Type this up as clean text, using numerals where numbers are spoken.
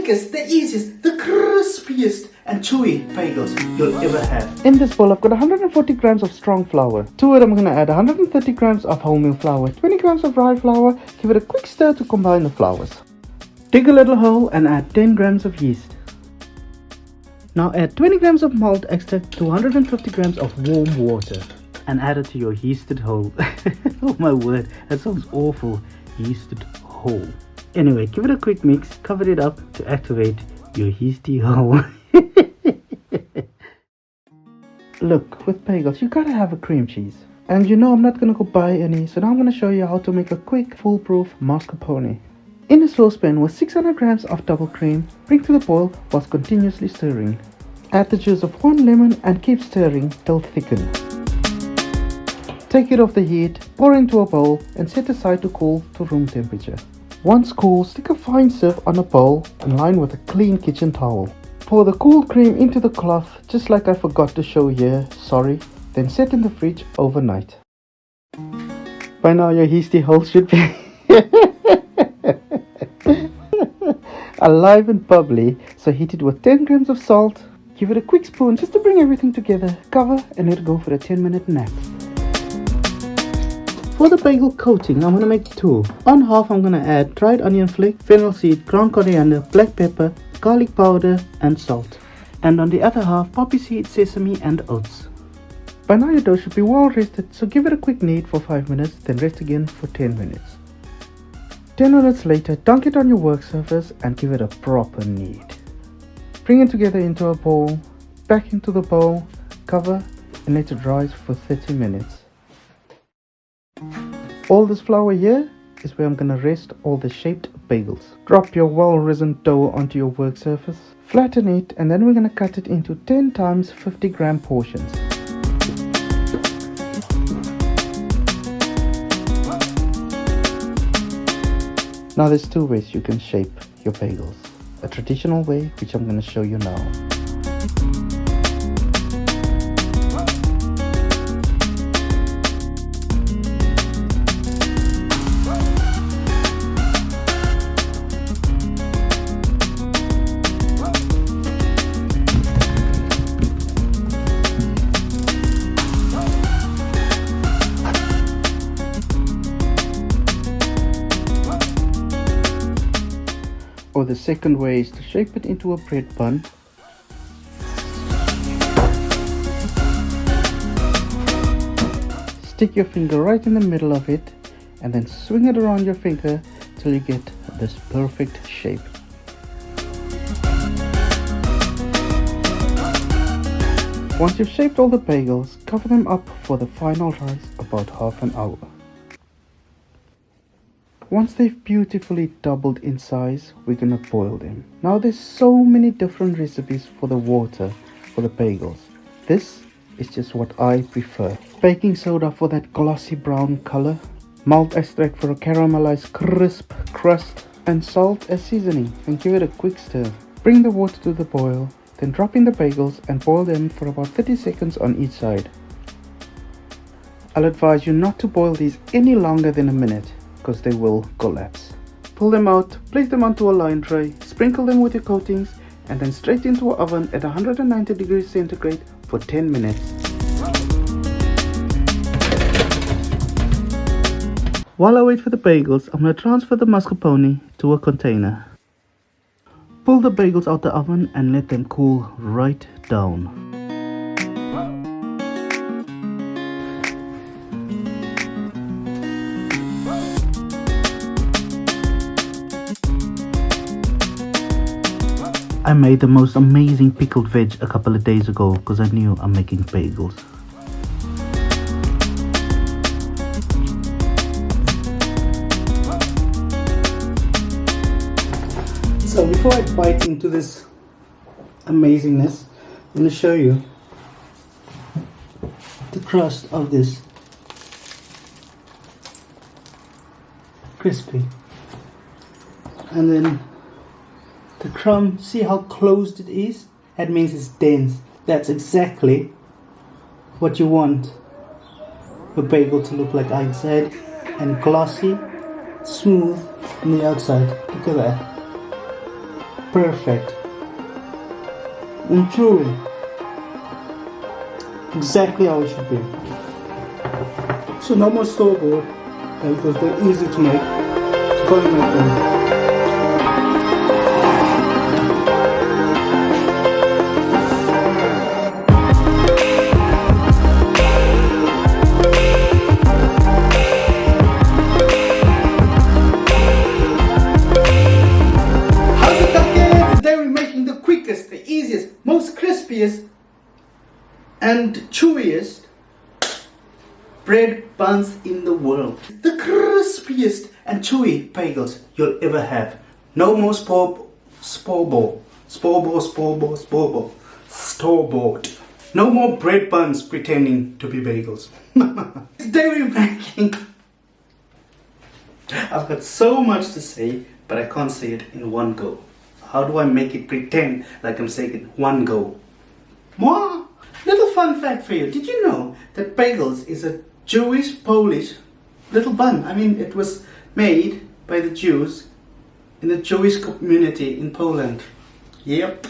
quickest, the easiest, the crispiest and chewy bagels you'll ever have. In this bowl, I've got 140 grams of strong flour. To it, I'm going to add 130 grams of wholemeal flour, 20 grams of rye flour. Give it a quick stir to combine the flours. Dig a little hole and add 10 grams of yeast. Now add 20 grams of malt extract to 150 grams of warm water and add it to your yeasted hole. Oh my word, that sounds awful. Yeasted hole. Anyway, give it a quick mix, cover it up to activate your yeasty hole. Look, with bagels, you gotta have a cream cheese. And you know I'm not gonna go buy any, so now I'm gonna show you how to make a quick, foolproof mascarpone. In a saucepan with 600 grams of double cream, bring to the boil whilst continuously stirring. Add the juice of 1 lemon and keep stirring till thickened. Take it off the heat, pour into a bowl and set aside to cool to room temperature. Once cool, stick a fine sieve on a bowl and line with a clean kitchen towel. Pour the cooled cream into the cloth, just like I forgot to show here, sorry, then set in the fridge overnight. By now your yeasty hole should be alive and bubbly, so heat it with 10 grams of salt. Give it a quick spoon just to bring everything together. Cover and let it go for a 10-minute nap. For the bagel coating, I'm going to make 2. On half, I'm going to add dried onion flake, fennel seed, ground coriander, black pepper, garlic powder and salt. And on the other half, poppy seed, sesame and oats. By now your dough should be well rested, so give it a quick knead for 5 minutes, then rest again for 10 minutes. 10 minutes later, dunk it on your work surface and give it a proper knead. Bring it together into a bowl, back into the bowl, cover and let it rise for 30 minutes. All this flour here is where I'm going to rest all the shaped bagels. Drop your well-risen dough onto your work surface, flatten it, and then we're going to cut it into 10 times 50 gram portions. Now there's 2 ways you can shape your bagels. A traditional way, which I'm going to show you now. Or the second way is to shape it into a bread bun. Stick your finger right in the middle of it and then swing it around your finger till you get this perfect shape. Once you've shaped all the bagels, cover them up for the final rise about half an hour. Once they've beautifully doubled in size, we're gonna boil them. Now there's so many different recipes for the water for the bagels. This is just what I prefer. Baking soda for that glossy brown color, malt extract for a caramelized crisp crust, and salt as seasoning, and give it a quick stir. Bring the water to the boil, then drop in the bagels and boil them for about 30 seconds on each side. I'll advise you not to boil these any longer than a minute, because they will collapse. Pull them out, place them onto a line tray, sprinkle them with your coatings, and then straight into an oven at 190 degrees centigrade for 10 minutes. While I wait for the bagels, I'm going to transfer the mascarpone to a container. Pull the bagels out the oven and let them cool right down. I made the most amazing pickled veg a couple of days ago because I knew I'm making bagels. So before I bite into this amazingness, I'm going to show you the crust of this. Crispy. And then the crumb, see how closed it is? That means it's dense. That's exactly what you want a bagel to look like inside, and glossy, smooth on the outside. Look at that. perfect and chewy. Exactly how it should be. So no more store-bought bagels. They're easy to make. So go and make them. The easiest, most crispiest and chewiest bread buns in the world. The crispiest and chewy bagels you'll ever have. No more store-bought. No more bread buns pretending to be bagels. It's dairy making. I've got so much to say, but I can't say it in one go. How do I make it pretend like I'm saying it one go? Mwah! Little fun fact for you. Did you know that bagels is a Jewish Polish little bun? I mean, it was made by the Jews in the Jewish community in Poland. Yep.